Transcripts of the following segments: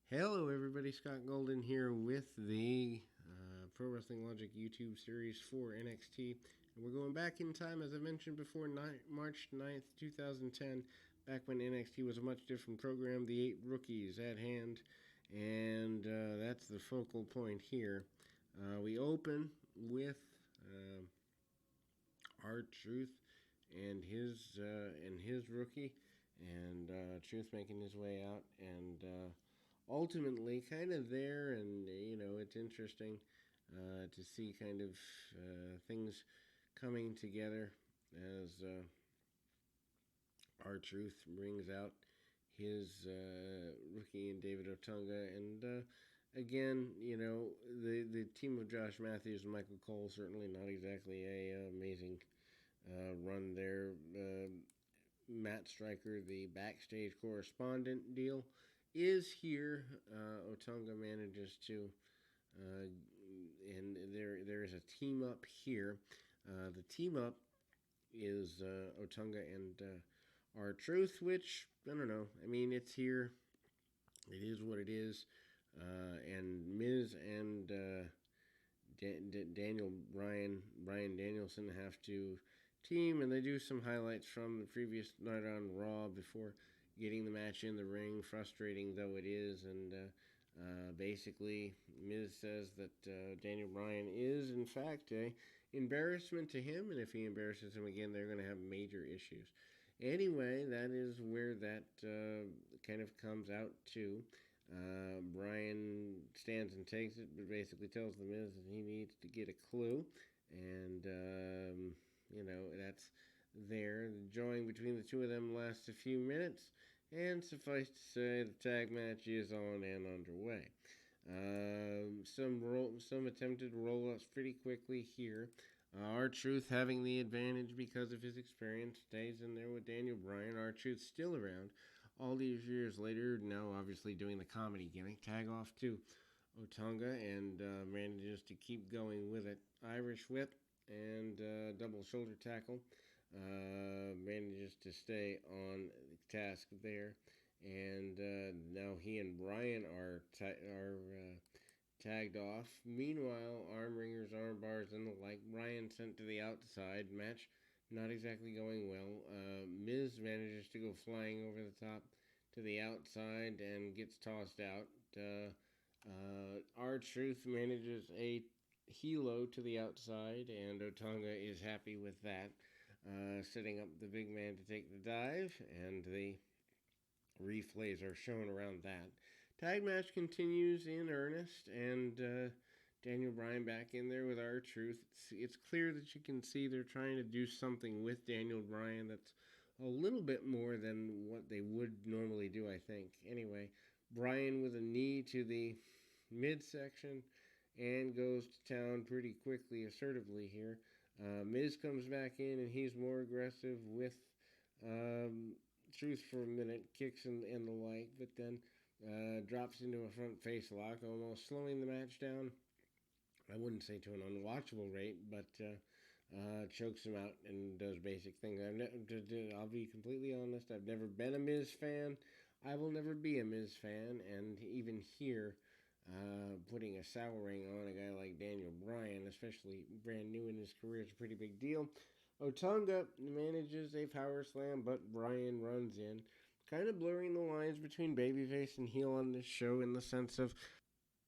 Hello, everybody. Scott Golden here with the Pro Wrestling Logic YouTube series for NXT. And we're going back in time, as I mentioned before, March 9th, 2010, back when NXT was a much different program, the 8 rookies at hand. And that's the focal point here. We open with R-Truth and his rookie, and Truth making his way out, and ultimately kind of there. And it's interesting to see kind of things coming together as R-Truth brings out his rookie and David Otunga, and again, the team of Josh Matthews and Michael Cole, certainly not exactly a amazing run there. Matt Striker, the backstage correspondent deal, is here. Otunga manages to, and there is a team up here. The team up is Otunga and R-Truth, which I don't know. I mean, it's here. It is what it is. And Miz and Daniel Bryan Danielson have to team, and they do some highlights from the previous night on Raw before getting the match in the ring, frustrating though it is. And basically, Miz says that Daniel Bryan is, in fact, a embarrassment to him, and if he embarrasses him again, they're going to have major issues. Anyway, that is where that kind of comes out to. Bryan stands and takes it, but basically tells the Miz that he needs to get a clue, and that's there. The jawing between the two of them lasts a few minutes, and suffice to say, the tag match is on and underway. Some attempted roll-ups pretty quickly here. R-Truth having the advantage because of his experience, stays in there with Daniel Bryan. R-Truth still around all these years later, now obviously doing the comedy gimmick. Tag off to Otunga, and manages to keep going with it. Irish whip and double shoulder tackle. Manages to stay on the task there. And now he and Bryan are tagged off. Meanwhile, arm ringers, arm bars, and the like. Bryan sent to the outside. Match not exactly going well. Miz manages to go flying over the top to the outside and gets tossed out. R-Truth manages a helo to the outside, and Otunga is happy with that, setting up the big man to take the dive, and the replays are shown around that. Tag match continues in earnest, and Daniel Bryan back in there with R-Truth. It's clear that you can see they're trying to do something with Daniel Bryan that's a little bit more than what they would normally do, I think. Anyway, Bryan with a knee to the midsection and goes to town pretty quickly, assertively here. Miz comes back in, and he's more aggressive with Truth for a minute, kicks and the like, but then drops into a front face lock, almost slowing the match down. I wouldn't say to an unwatchable rate, but chokes him out and does basic things. I'll be completely honest, I've never been a Miz fan. I will never be a Miz fan, and even here, putting a souring on a guy like Daniel Bryan, especially brand new in his career, is a pretty big deal. Otunga manages a power slam, but Bryan runs in, kind of blurring the lines between babyface and heel on this show, in the sense of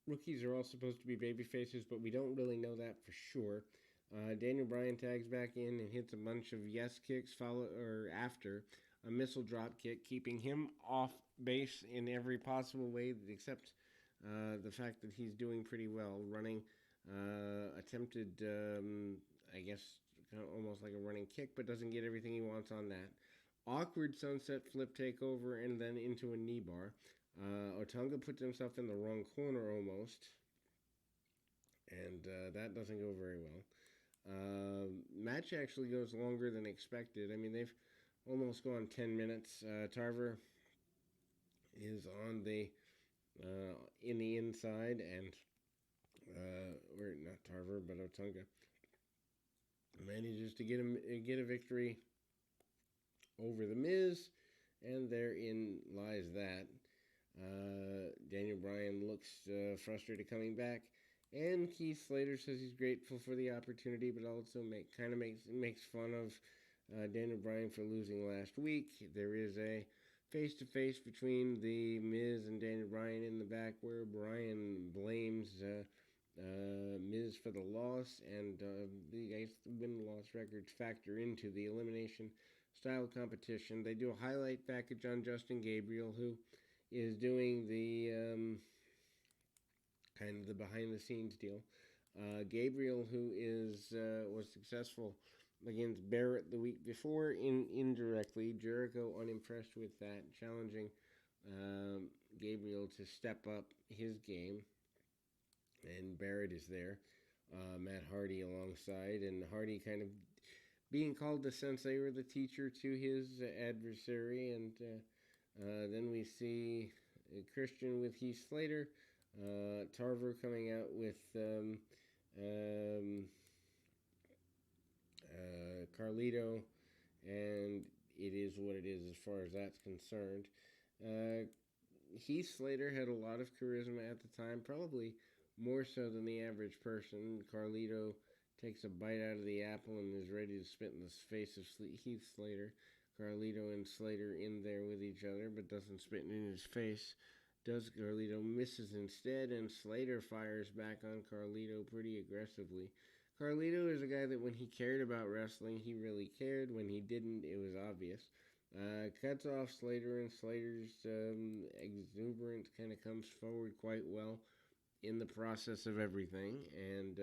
rookies are all supposed to be babyfaces, but we don't really know that for sure. Daniel Bryan tags back in and hits a bunch of yes kicks after a missile drop kick, keeping him off base in every possible way except the fact that he's doing pretty well. Running attempted, I guess, almost like a running kick, but doesn't get everything he wants on that. Awkward sunset flip takeover and then into a knee bar. Otunga puts himself in the wrong corner almost, and that doesn't go very well. Match actually goes longer than expected. I mean, they've almost gone 10 minutes. Tarver is on the in the inside, and or not Tarver, but Otunga manages to get a victory over the Miz, and therein lies that. Daniel Daniel Bryan looks frustrated coming back, and Keith Slater says he's grateful for the opportunity, but also makes fun of Daniel Bryan for losing last week. There is a face-to-face between the Miz and Daniel Bryan in the back, where Bryan blames Miz for the loss, and the win-loss records factor into the elimination style competition. They do a highlight package on Justin Gabriel, who is doing the kind of the behind-the-scenes deal. Gabriel, who was successful against Barrett the week before, indirectly. Jericho unimpressed with that, challenging Gabriel to step up his game. And Barrett is there. Matt Hardy alongside, and Hardy kind of being called the sensei or the teacher to his adversary. And then we see Christian with Heath Slater, Tarver coming out with Carlito, and it is what it is as far as that's concerned. Heath Slater had a lot of charisma at the time, probably more so than the average person. Carlito takes a bite out of the apple and is ready to spit in the face of Heath Slater. Carlito and Slater in there with each other, but doesn't spit in his face. Carlito misses instead, and Slater fires back on Carlito pretty aggressively. Carlito is a guy that when he cared about wrestling, he really cared. When he didn't, it was obvious. Cuts off Slater, and Slater's exuberance kind of comes forward quite well in the process of everything. And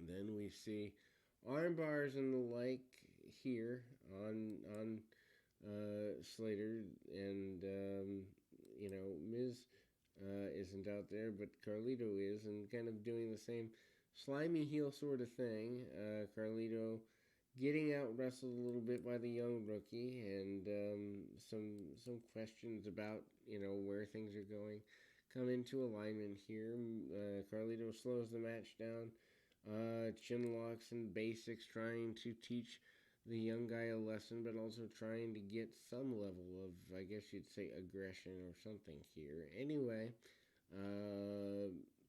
then we see arm bars and the like here on Slater, and Miz isn't out there, but Carlito is, and kind of doing the same slimy heel sort of thing. Carlito getting out wrestled a little bit by the young rookie, and some questions about where things are going come into alignment here. Carlito slows the match down, chin locks and basics, trying to teach the young guy a lesson, but also trying to get some level of, I guess you'd say, aggression or something here. Anyway,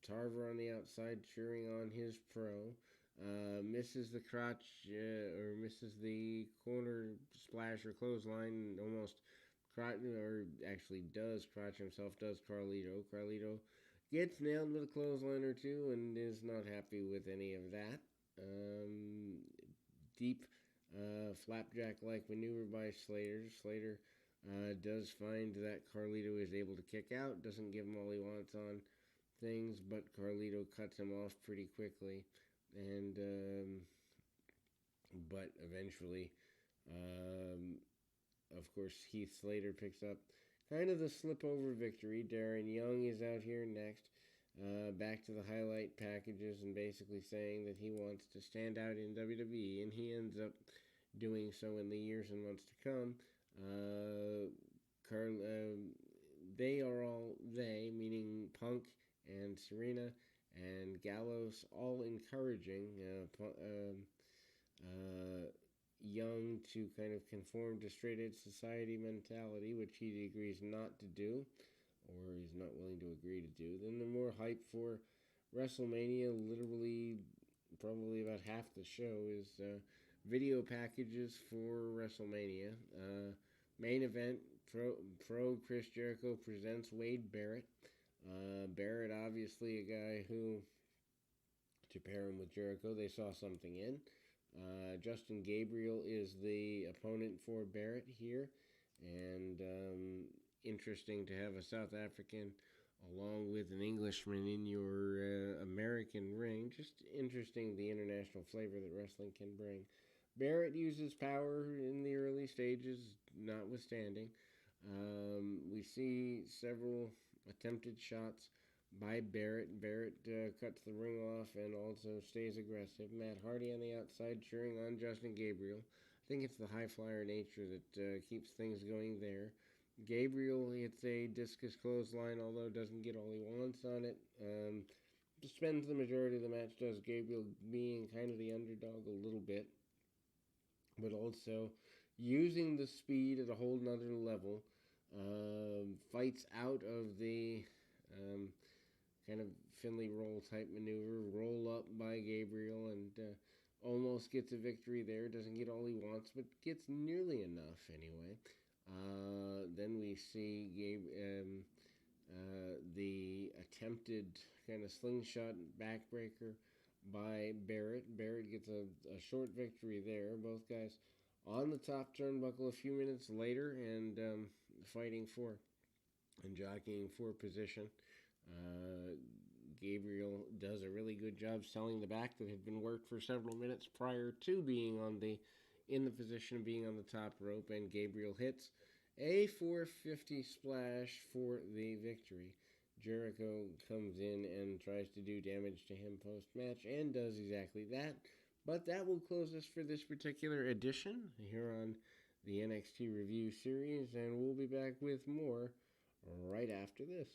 Tarver on the outside cheering on his pro. Misses the crotch, or misses the corner splash or clothesline, and almost or actually does crotch himself, does Carlito. Carlito gets nailed with a clothesline or two and is not happy with any of that. Deep flapjack-like maneuver by Slater. Slater does find that Carlito is able to kick out, doesn't give him all he wants on things, but Carlito cuts him off pretty quickly. And but eventually, of course, Heath Slater picks up kind of the slip-over victory. Darren Young is out here next, back to the highlight packages and basically saying that he wants to stand out in WWE, and he ends up doing so in the years and months to come. They, meaning Punk and Serena and Gallows, all encouraging Young to kind of conform to straight edge society mentality, which he agrees not to do, or he's not willing to agree to do. Then the more hype for WrestleMania, literally probably about half the show is video packages for WrestleMania. Main event, Pro Chris Jericho presents Wade Barrett. Barrett, obviously a guy who, to pair him with Jericho, they saw something in. Justin Gabriel is the opponent for Barrett here, and interesting to have a South African along with an Englishman in your American ring. Just interesting, the international flavor that wrestling can bring. Barrett uses power in the early stages, notwithstanding. We see several attempted shots by Barrett. Barrett cuts the ring off and also stays aggressive. Matt Hardy on the outside cheering on Justin Gabriel. I think it's the high flyer nature that keeps things going there. Gabriel hits a discus clothesline, although doesn't get all he wants on it. Spends the majority of the match, does Gabriel being kind of the underdog a little bit, but also using the speed at a whole nother level. fights out of the kind of Finley roll type maneuver, roll up by Gabriel, and almost gets a victory there. Doesn't get all he wants, but gets nearly enough anyway. Then we see the attempted kind of slingshot backbreaker by Barrett. Barrett gets a short victory there. Both guys on the top turnbuckle a few minutes later and fighting for and jockeying for position. Gabriel does a really good job selling the back that had been worked for several minutes prior to being in the position of being on the top rope, and Gabriel hits a 450 splash for the victory. Jericho comes in and tries to do damage to him post-match and does exactly that. But that will close us for this particular edition here on the NXT Review Series, and we'll be back with more right after this.